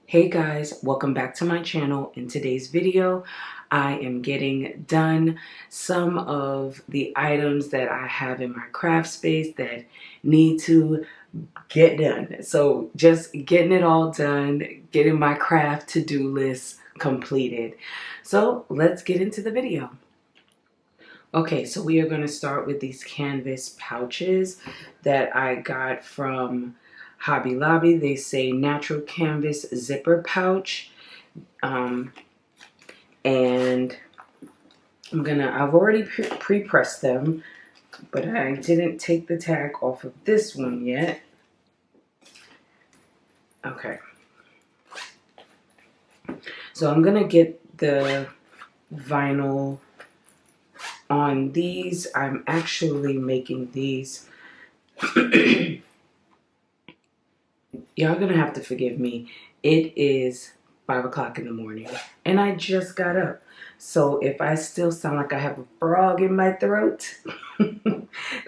Hey guys, welcome back to my channel. In today's video, I am getting done some of the items that I have in my craft space that need to get done. So just getting it all done, getting my craft to-do list completed. So let's get into the video. Okay, so we are going to start with these canvas pouches that I got from Hobby Lobby. They say natural canvas zipper pouch. And I've already pre-pressed them, but I didn't take the tag off of this one yet. Okay. So I'm going to get the vinyl on these. I'm actually making these. Y'all gonna have to forgive me. It is 5 o'clock in the morning and I just got up. So if I still sound like I have a frog in my throat,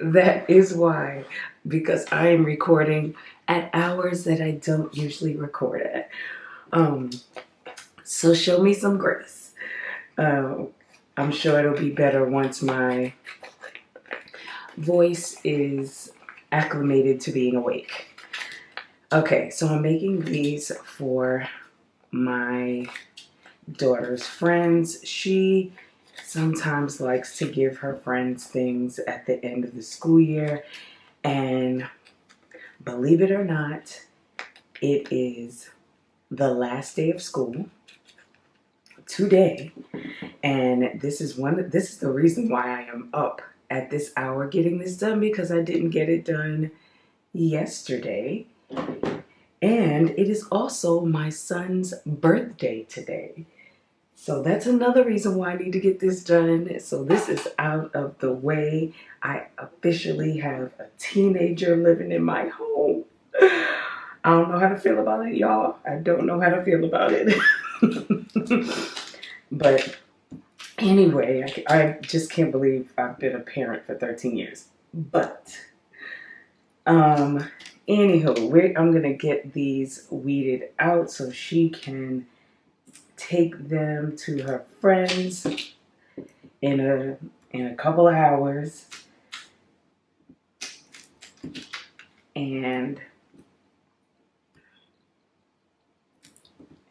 that is why. Because I am recording at hours that I don't usually record at. So show me some grace. I'm sure it'll be better once my voice is acclimated to being awake. Okay, so I'm making these for my daughter's friends. She sometimes likes to give her friends things at the end of the school year, and believe it or not, it is the last day of school today, and this is the reason why I am up at this hour getting this done, because I didn't get it done yesterday. And it is also my son's birthday today. So that's another reason why I need to get this done. So this is out of the way. I officially have a teenager living in my home. I don't know how to feel about it, y'all. I don't know how to feel about it. But anyway, I just can't believe I've been a parent for 13 years. But, anywho, I'm going to get these weeded out so she can take them to her friends in a couple of hours. And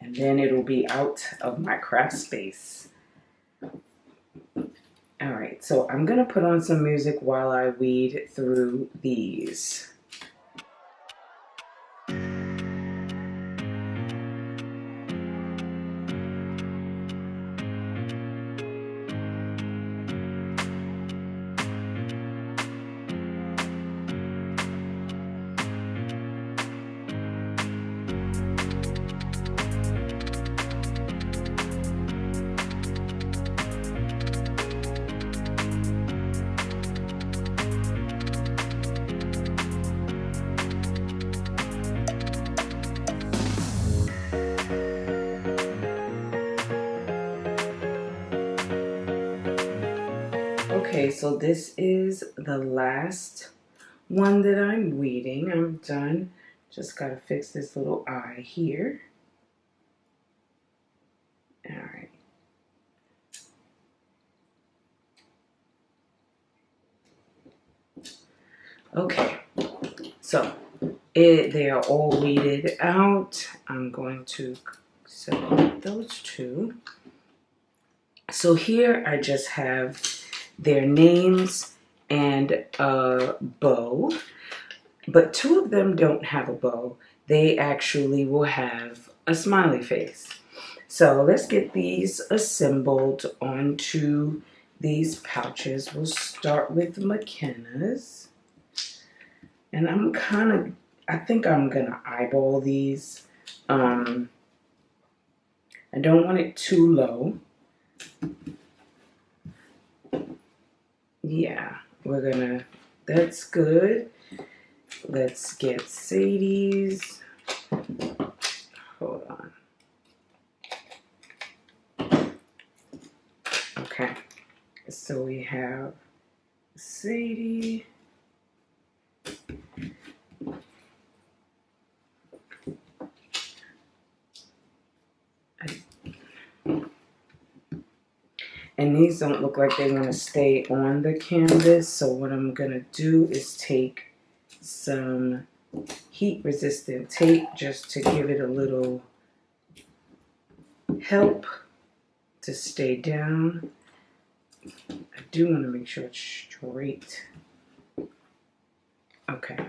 then it'll be out of my craft space. All right, so I'm going to put on some music while I weed through these. Okay, so this is the last one that I'm weeding. I'm done. Just gotta fix this little eye here. All right. Okay, so they are all weeded out. I'm going to separate those two. So here I just have their names and a bow, but two of them don't have a bow. They actually will have a smiley face. So let's get these assembled onto these pouches. We'll start with McKenna's. And I think I'm gonna eyeball these. I don't want it too low. Yeah, that's good. Let's get Sadie's. Hold on. Okay, so we have Sadie. And these don't look like they want to stay on the canvas. So what I'm going to do is take some heat resistant tape just to give it a little help to stay down. I do want to make sure it's straight. Okay.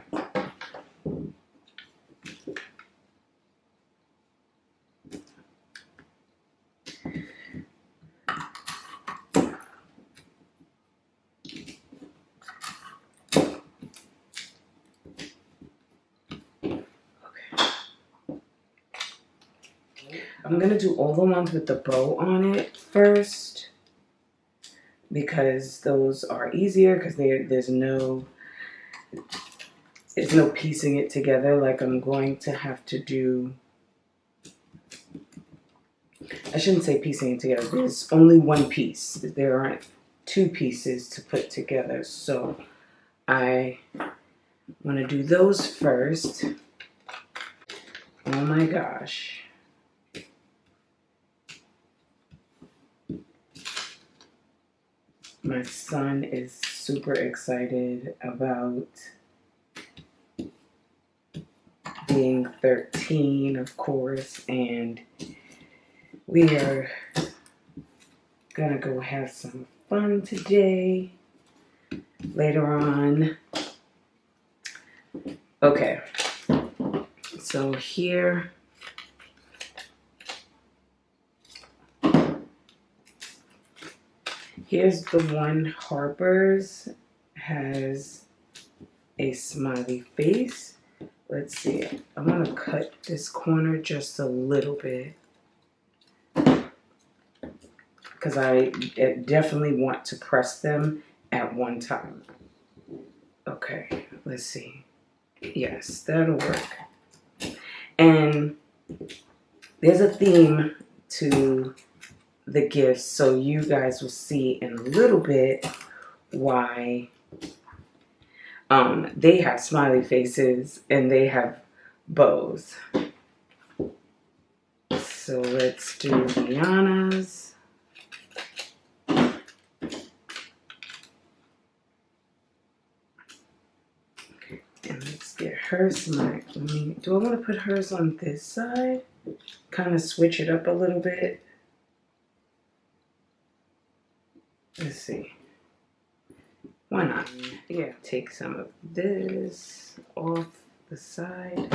I'm going to do all the ones with the bow on it first, because those are easier, because there's no piecing it together like I'm going to have to do. I shouldn't say piecing it together. There's only one piece. There aren't two pieces to put together. So I want to do those first. Oh my gosh. My son is super excited about being 13, of course, and we are gonna go have some fun today, later on. Okay, so here's the one. Harper's has a smiley face. Let's see, I'm going to cut this corner just a little bit, because I definitely want to press them at one time. Okay, let's see. Yes, that'll work. And there's a theme to the gifts, so you guys will see in a little bit why they have smiley faces and they have bows. So let's do Rihanna's. And let's get her smiley. Do I want to put hers on this side? Kind of switch it up a little bit. Let's see. Why not? Yeah, take some of this off the side.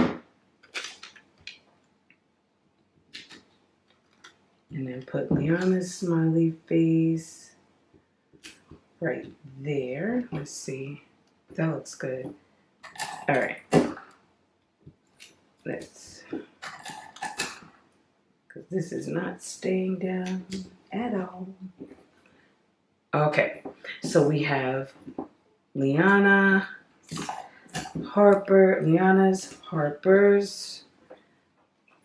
And then put Liana's smiley face right there. Let's see. That looks good. All right. Let's, because this is not staying down at all. Okay, so we have Liana's, Harper's,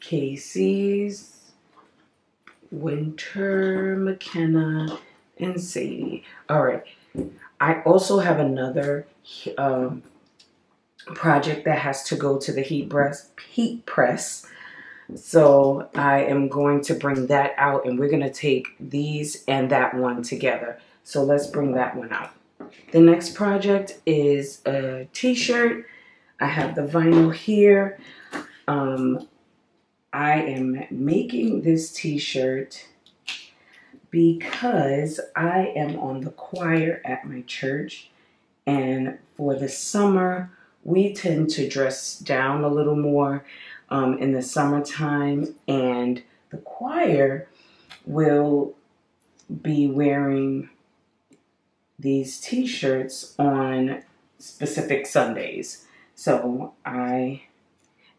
Casey's, Winter, McKenna, and Sadie. All right, I also have another project that has to go to the heat press. So I am going to bring that out, and we're going to take these and that one together. So let's bring that one out. The next project is a t-shirt. I have the vinyl here. I am making this t-shirt because I am on the choir at my church, and for the summer we tend to dress down a little more in the summertime, and the choir will be wearing these t-shirts on specific Sundays. So I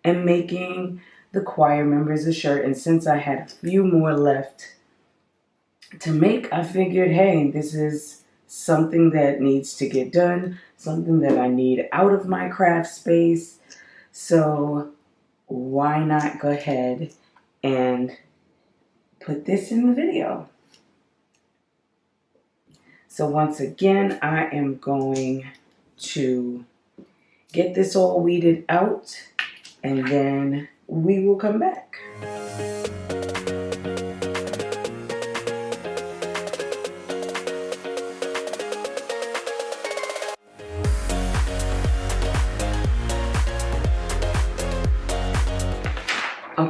am making the choir members a shirt, and since I had a few more left to make, I figured, hey, this is something that needs to get done, something that I need out of my craft space. So why not go ahead and put this in the video? So once again, I am going to get this all weeded out, and then we will come back.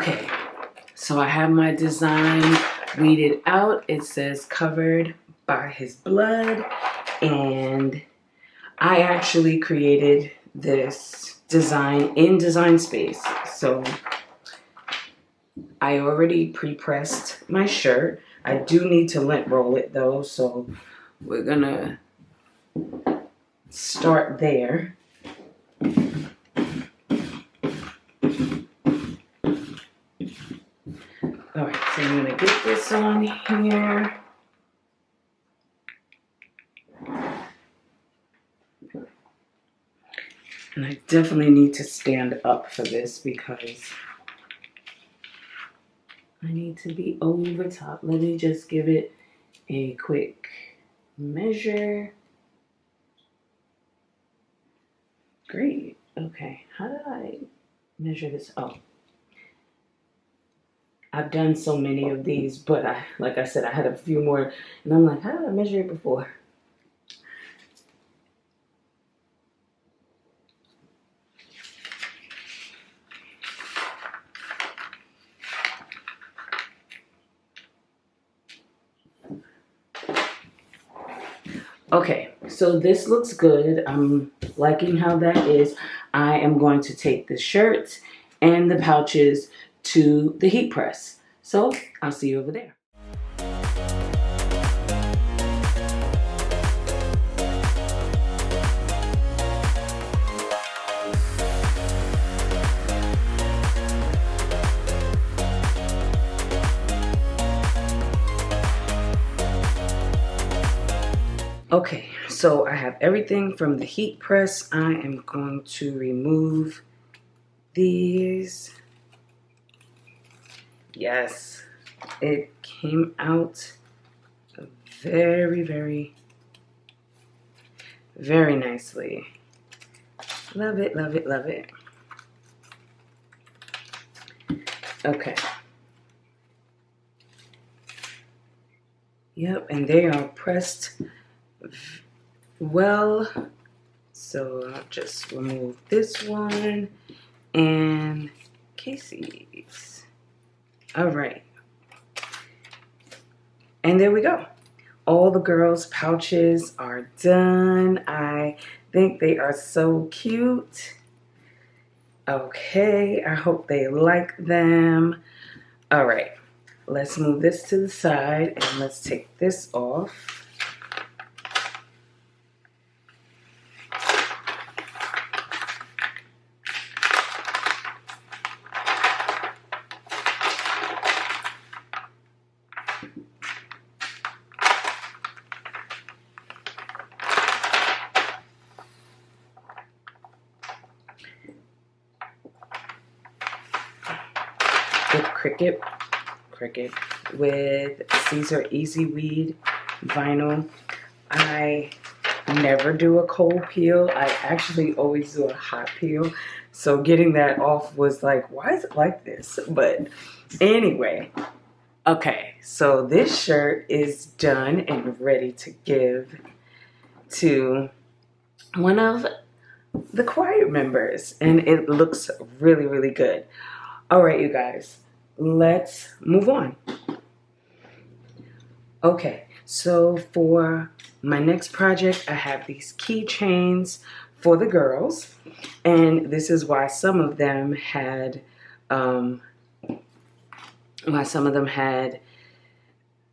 Okay, so I have my design weeded out. It says covered by his blood, and I actually created this design in Design Space. So I already pre-pressed my shirt. I do need to lint roll it though, so we're gonna start there. Alright, so I'm gonna get this on here. And I definitely need to stand up for this because I need to be over top. Let me just give it a quick measure. Great. Okay, how did I measure this? Oh, I've done so many of these, but like I said, I had a few more, and I'm like, how did I measure it before? Okay, so this looks good. I'm liking how that is. I am going to take the shirt and the pouches to the heat press. So I'll see you over there. Okay, so I have everything from the heat press. I am going to remove these. Yes, it came out very, very, very nicely. Love it, love it, love it. Okay. Yep, and they are pressed well. So I'll just remove this one and Casey's. All right. And there we go. All the girls' pouches are done. I think they are so cute. Okay, I hope they like them. All right, let's move this to the side and let's take this off. With Cricut with Caesar Easy Weed vinyl. I never do a cold peel. I actually always do a hot peel. So getting that off was like, why is it like this? But anyway, okay, so this shirt is done and ready to give to one of the choir members, and it looks really, really good. All right, you guys, let's move on. Okay, so for my next project, I have these keychains for the girls, and this is why some of them had,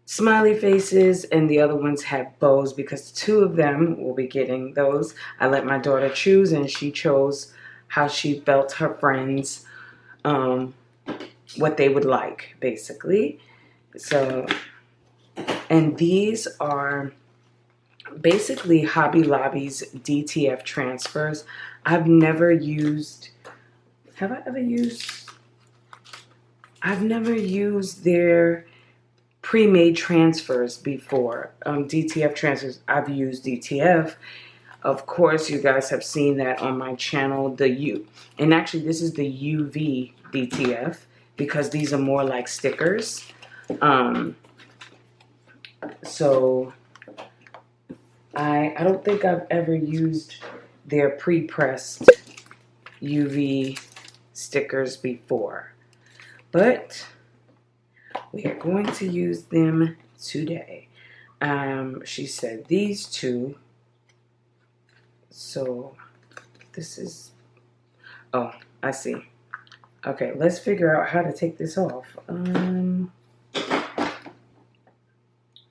smiley faces and the other ones had bows, because two of them will be getting those. I let my daughter choose, and she chose how she felt her friends, what they would like, basically. So, and these are basically Hobby Lobby's DTF transfers. I've never used, have I ever used? I've never used their pre-made transfers before. DTF transfers, I've used DTF. Of course, you guys have seen that on my channel, and actually this is the UV DTF, because these are more like stickers. So I don't think I've ever used their pre-pressed UV stickers before. but we are going to use them today. She said these two. So this is, oh, I see. Okay, let's figure out how to take this off. I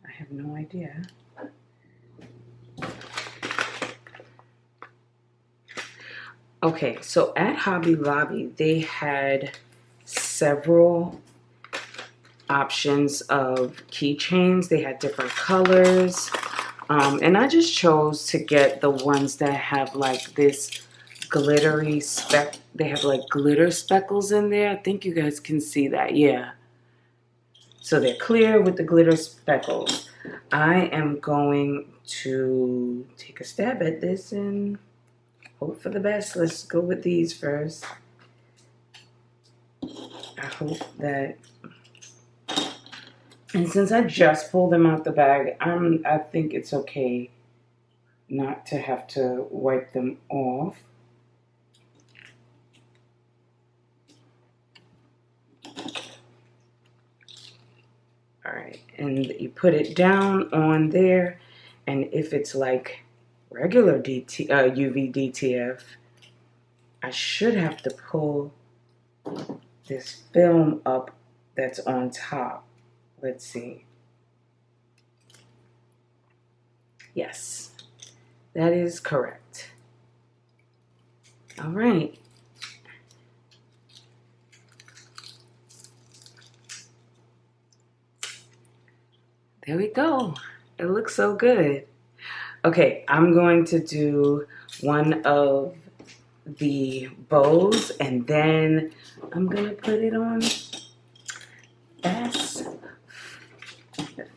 have no idea. Okay, so at Hobby Lobby, they had several options of keychains. They had different colors. And I just chose to get the ones that have like this glittery speck. They have like glitter speckles in there. I think you guys can see that. Yeah. So they're clear with the glitter speckles. I am going to take a stab at this and hope for the best. Let's go with these first. I hope that, and since I just pulled them out the bag, I think it's okay not to have to wipe them off. All right, and you put it down on there, and if it's like regular UV DTF, I should have to pull this film up that's on top. Let's see. Yes, that is correct. All right. There we go. It looks so good. Okay, I'm going to do one of the bows, and then I'm gonna put it on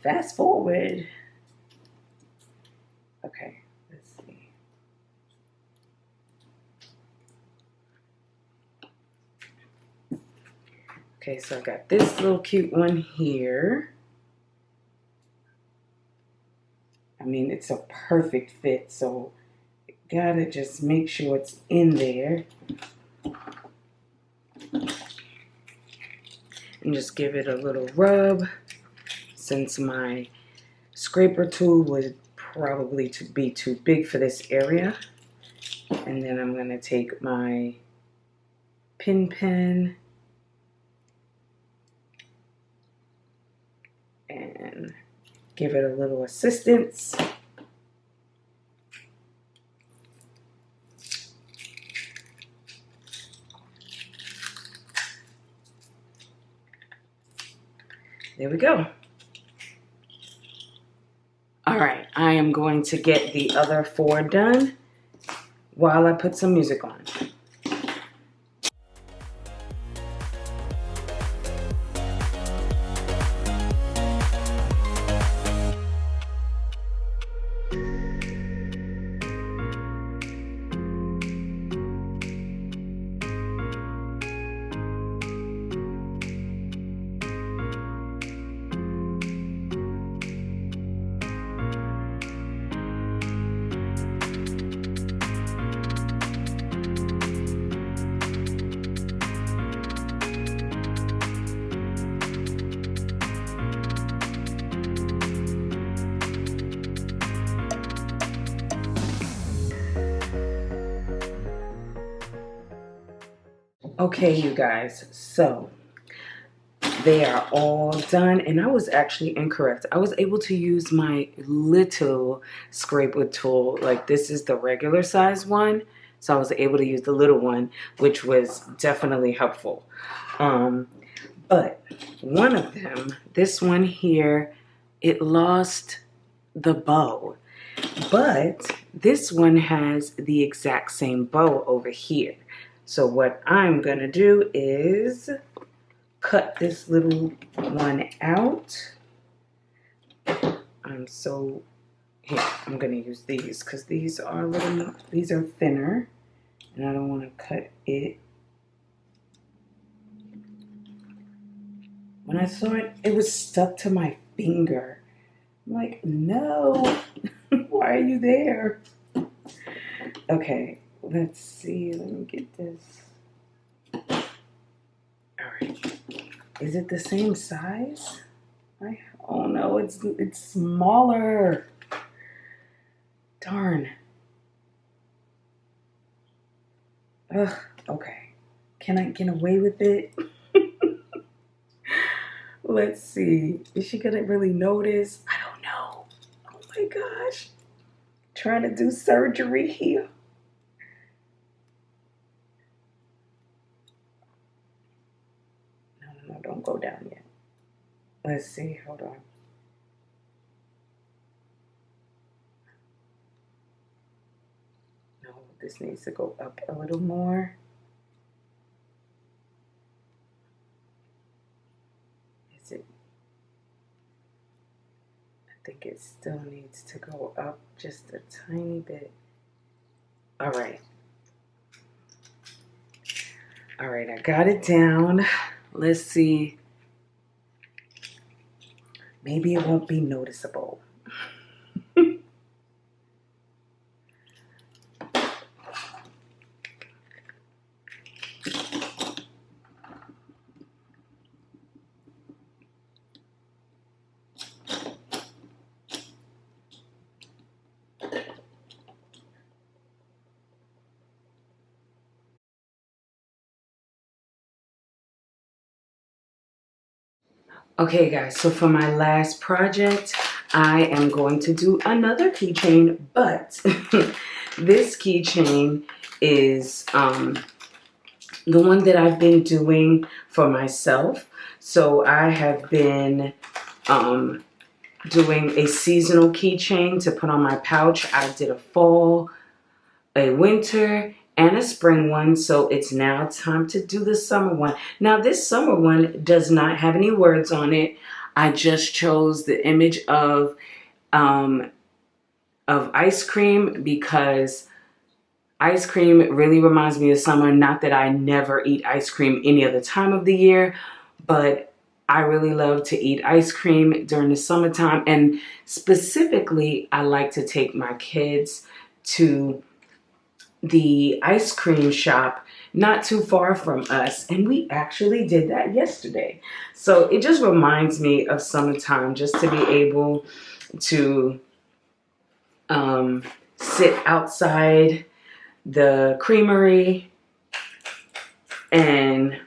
fast forward. Okay, let's see. Okay, so I got this little cute one here. I mean, it's a perfect fit, so you gotta just make sure it's in there. And just give it a little rub, since my scraper tool would probably be too big for this area. And then I'm gonna take my pin pen and give it a little assistance. There we go. All right, I am going to get the other 4 done while I put some music on. Okay, you guys, so they are all done, and I was actually incorrect. I was able to use my little scraper tool. Like, this is the regular size one, so I was able to use the little one, which was definitely helpful. But one of them, this one here, it lost the bow, but this one has the exact same bow over here. So what I'm gonna do is cut this little one out. I'm gonna use these because these are thinner, and I don't want to cut it. When I saw it, it was stuck to my finger. I'm like, no, why are you there? Okay. Let's see, let me get this. All right, Is it the same size? Oh no, it's smaller. Darn. Ugh, okay. Can I get away with it? Let's see. Is she gonna really notice? I don't know. Oh my gosh. Trying to do surgery here. No, don't go down yet. Let's see, hold on. No, this needs to go up a little more. Is it? I think it still needs to go up just a tiny bit. All right. All right, I got it down. Let's see. Maybe it won't be noticeable. Okay guys, so for my last project, I am going to do another keychain, but this keychain is the one that I've been doing for myself. So I have been doing a seasonal keychain to put on my pouch. I did a fall, a winter, and a spring one, so it's now time to do the summer one. Now this summer one does not have any words on it. I just chose the image of ice cream because ice cream really reminds me of summer. Not that I never eat ice cream any other time of the year, but I really love to eat ice cream during the summertime, and specifically I like to take my kids to the ice cream shop not too far from us, and we actually did that yesterday. So it just reminds me of summertime, just to be able to sit outside the creamery and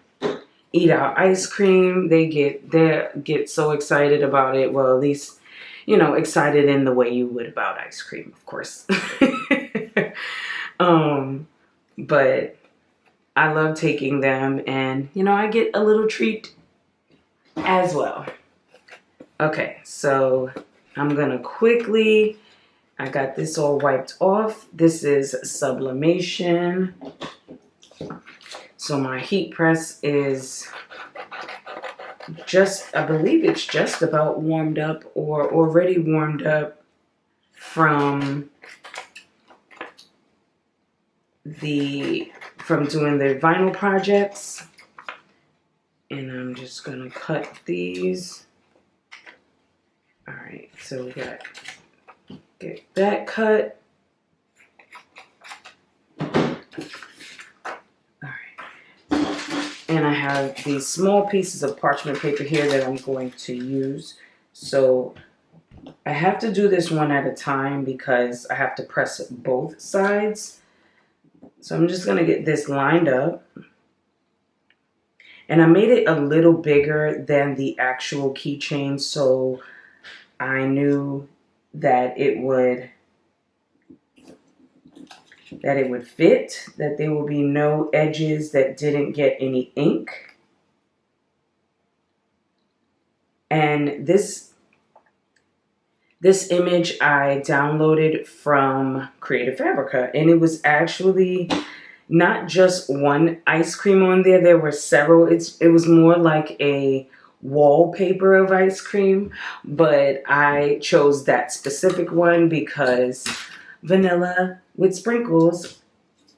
eat our ice cream. They get so excited about it. Well, at least, you know, excited in the way you would about ice cream, of course. But I love taking them, and you know, I get a little treat as well. Okay, so I'm gonna quickly, I got this all wiped off. This is sublimation. So my heat press is just, I believe it's just about warmed up or already warmed up from doing the vinyl projects. And I'm just gonna cut these. All right, so we got, get that cut. All right, and I have these small pieces of parchment paper here that I'm going to use. So I have to do this one at a time because I have to press both sides. So I'm just gonna get this lined up. And I made it a little bigger than the actual keychain, so I knew that it would fit, that there will be no edges that didn't get any ink. And this image I downloaded from Creative Fabrica, and it was actually not just one ice cream on there. There were several. It was more like a wallpaper of ice cream, but I chose that specific one because vanilla with sprinkles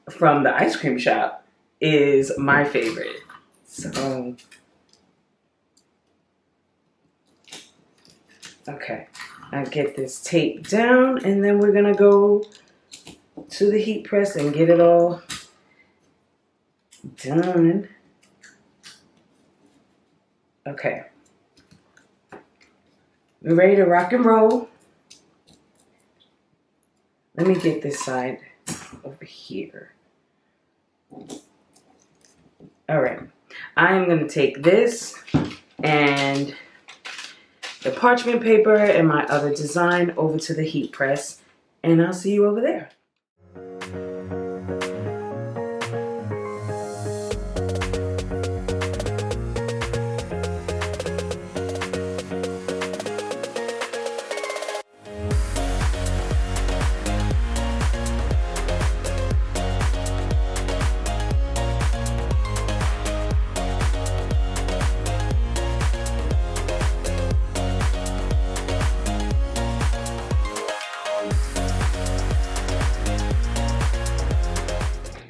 from the ice cream shop is my favorite. So, okay, I'll get this tape down, and then we're gonna go to the heat press and get it all done. Okay. Okay. We're ready to rock and roll. Let me get this side over here. All right. I'm going to take this and the parchment paper and my other design over to the heat press, and I'll see you over there.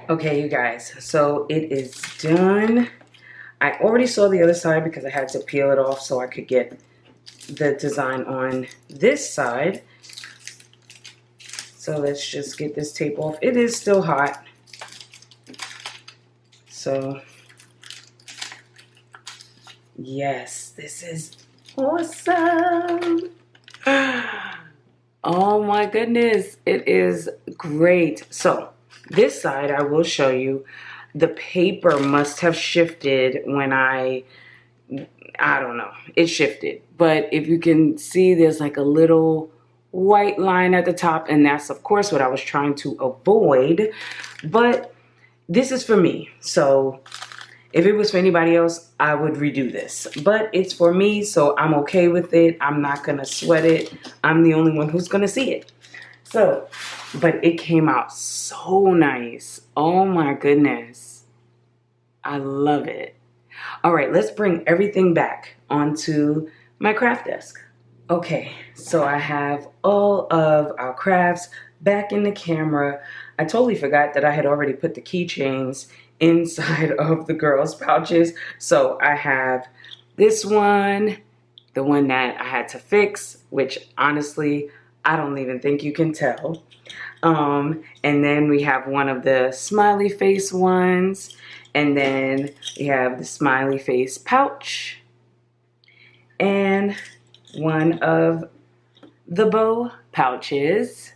Okay, you guys, so it is done. I already saw the other side because I had to peel it off so I could get the design on this side. So let's just get this tape off. It is still hot. So, yes, this is awesome. Oh my goodness, it is great. So, this side, I will show you, the paper must have shifted when I don't know, it shifted. But if you can see, there's like a little white line at the top, and that's of course what I was trying to avoid. But this is for me, so if it was for anybody else, I would redo this. But it's for me, so I'm okay with it. I'm not gonna sweat it. I'm the only one who's gonna see it. So, but it came out so nice. Oh my goodness. I love it. All right, let's bring everything back onto my craft desk. Okay, so I have all of our crafts back in the camera. I totally forgot that I had already put the keychains inside of the girls' pouches. So I have this one, the one that I had to fix, which honestly, I don't even think you can tell. And then we have one of the smiley face ones. And then we have the smiley face pouch. And one of the bow pouches.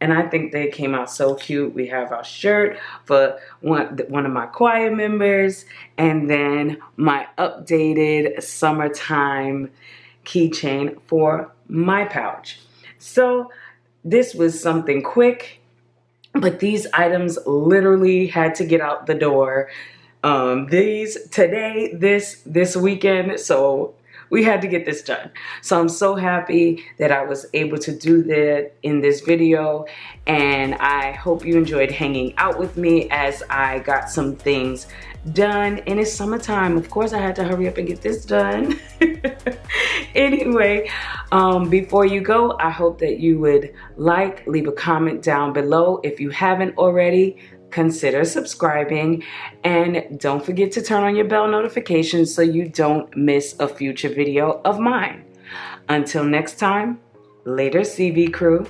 And I think they came out so cute. We have our shirt for one of my choir members. And then my updated summertime keychain for my pouch. So this was something quick, but these items literally had to get out the door this weekend, so we had to get this done. So I'm so happy that I was able to do that in this video, and I hope you enjoyed hanging out with me as I got some things done. And it's summertime, of course I had to hurry up and get this done. Anyway, before you go, I hope that you would leave a comment down below. If you haven't already, consider subscribing, and don't forget to turn on your bell notifications so you don't miss a future video of mine. Until next time, later CV crew.